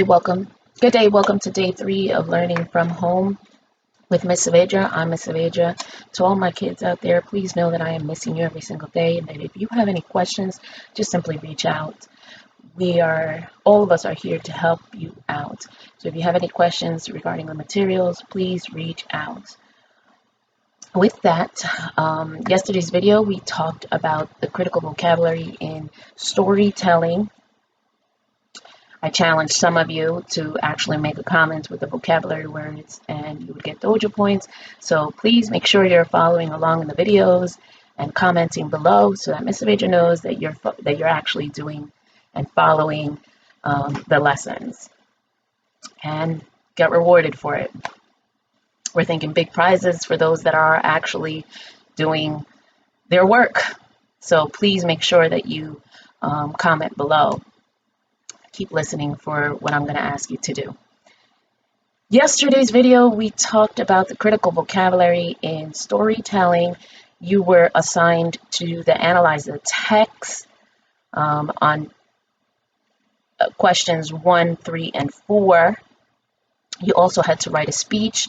Welcome. Good day. Welcome to day 3 of learning from home with Miss Saavedra. I'm Miss Saavedra. To all my kids out there, please know that I am missing you every single day, and that if you have any questions, just simply reach out. All of us are here to help you out. So if you have any questions regarding the materials, please reach out. With that, yesterday's video, we talked about the critical vocabulary in storytelling. I challenged some of you to actually make a comment with the vocabulary words, and you would get dojo points. So please make sure you're following along in the videos and commenting below so that Miss Saavedra knows that you're actually doing and following the lessons, and get rewarded for it. We're thinking big prizes for those that are actually doing their work. So please make sure that you comment below. Keep listening for what I'm going to ask you to do. Yesterday's video, we talked about the critical vocabulary in storytelling. You were assigned to analyze the text on questions 1, 3, and 4. You also had to write a speech,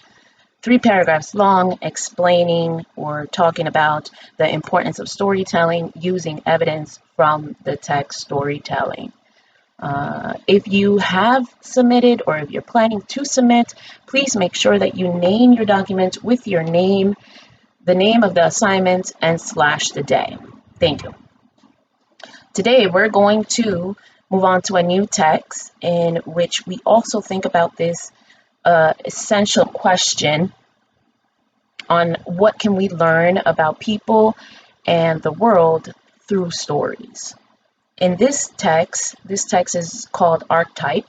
3 paragraphs long, explaining or talking about the importance of storytelling using evidence from the text storytelling. If you have submitted or if you're planning to submit, please make sure that you name your document with your name, the name of the assignment, and / the day. Thank you. Today, we're going to move on to a new text in which we also think about this essential question on what can we learn about people and the world through stories. In this text is called Archetype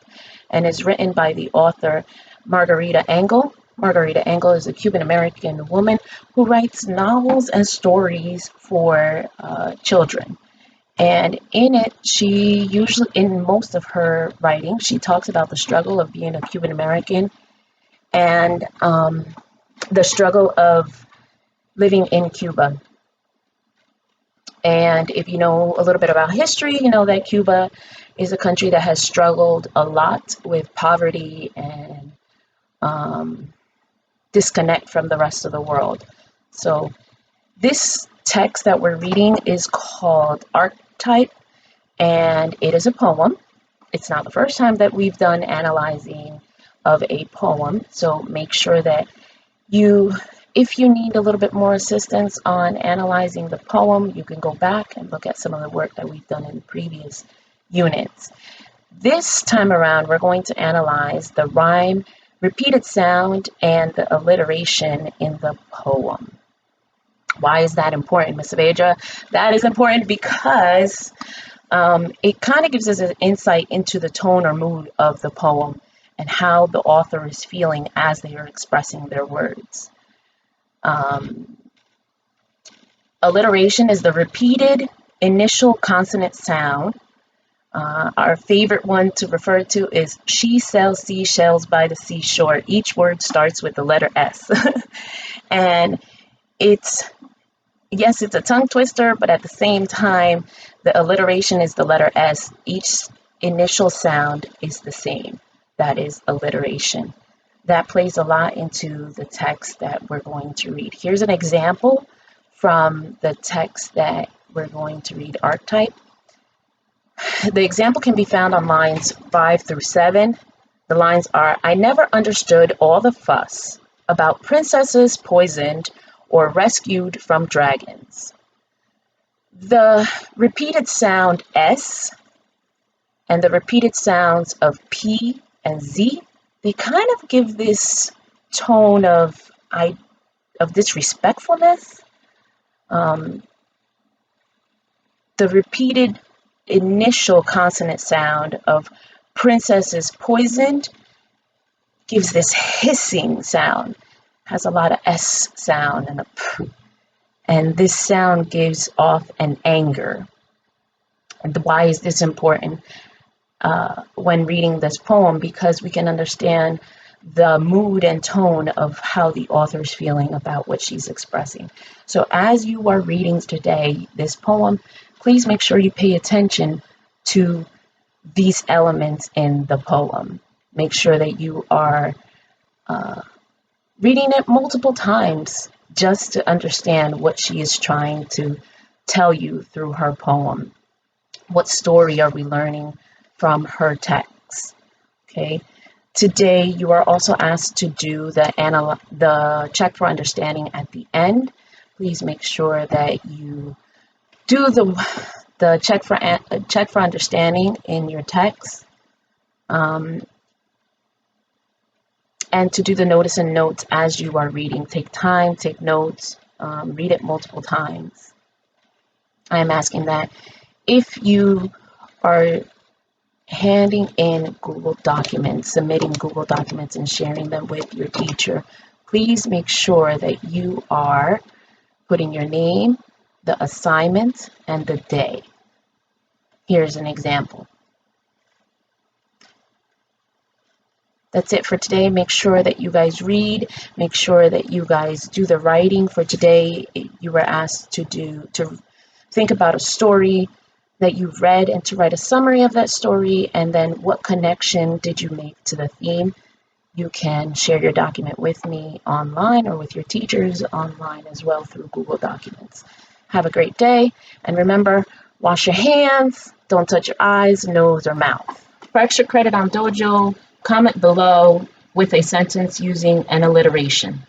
and is written by the author Margarita Engle. Margarita Engle is a Cuban-American woman who writes novels and stories for children. And in it, in most of her writing, she talks about the struggle of being a Cuban-American and the struggle of living in Cuba. And if you know a little bit about history, you know that Cuba is a country that has struggled a lot with poverty and disconnect from the rest of the world. So this text that we're reading is called Archetype, and it is a poem. It's not the first time that we've done analyzing of a poem, so make sure that if you need a little bit more assistance on analyzing the poem, you can go back and look at some of the work that we've done in previous units. This time around, we're going to analyze the rhyme, repeated sound, and the alliteration in the poem. Why is that important, Miss Saavedra? That is important because it kind of gives us an insight into the tone or mood of the poem and how the author is feeling as they are expressing their words. Alliteration is the repeated initial consonant sound. Our favorite one to refer to is she sells seashells by the seashore. Each word starts with the letter S. And it's a tongue twister, but at the same time, the alliteration is the letter S. Each initial sound is the same. That is alliteration. That plays a lot into the text that we're going to read. Here's an example from the text that we're going to read, Archetype. The example can be found on lines 5 through 7. The lines are, I never understood all the fuss about princesses poisoned or rescued from dragons. The repeated sound S and the repeated sounds of P and Z, they kind of give this tone of disrespectfulness. The repeated initial consonant sound of princess is poisoned gives this hissing sound, has a lot of S sound and a P. And this sound gives off an anger. And why is this important when reading this poem? Because we can understand the mood and tone of how the author is feeling about what she's expressing. So as you are reading today this poem, please make sure you pay attention to these elements in the poem. Make sure that you are reading it multiple times just to understand what she is trying to tell you through her poem. What story are we learning from her text? Okay. Today, you are also asked to do the check for understanding at the end. Please make sure that you do the check for understanding in your text, and to do the notice and notes as you are reading. Take time, take notes, read it multiple times. I am asking that if you are handing in Google Documents, submitting Google Documents and sharing them with your teacher, please make sure that you are putting your name, the assignment, and the day. Here's an example. That's it for today. Make sure that you guys read. Make sure that you guys do the writing for today. You were asked to think about a story that you've read and to write a summary of that story, and then what connection did you make to the theme. You can share your document with me online or with your teachers online as well through Google Documents. Have a great day, and remember, wash your hands, don't touch your eyes, nose, or mouth. For extra credit on Dojo, comment below with a sentence using an alliteration.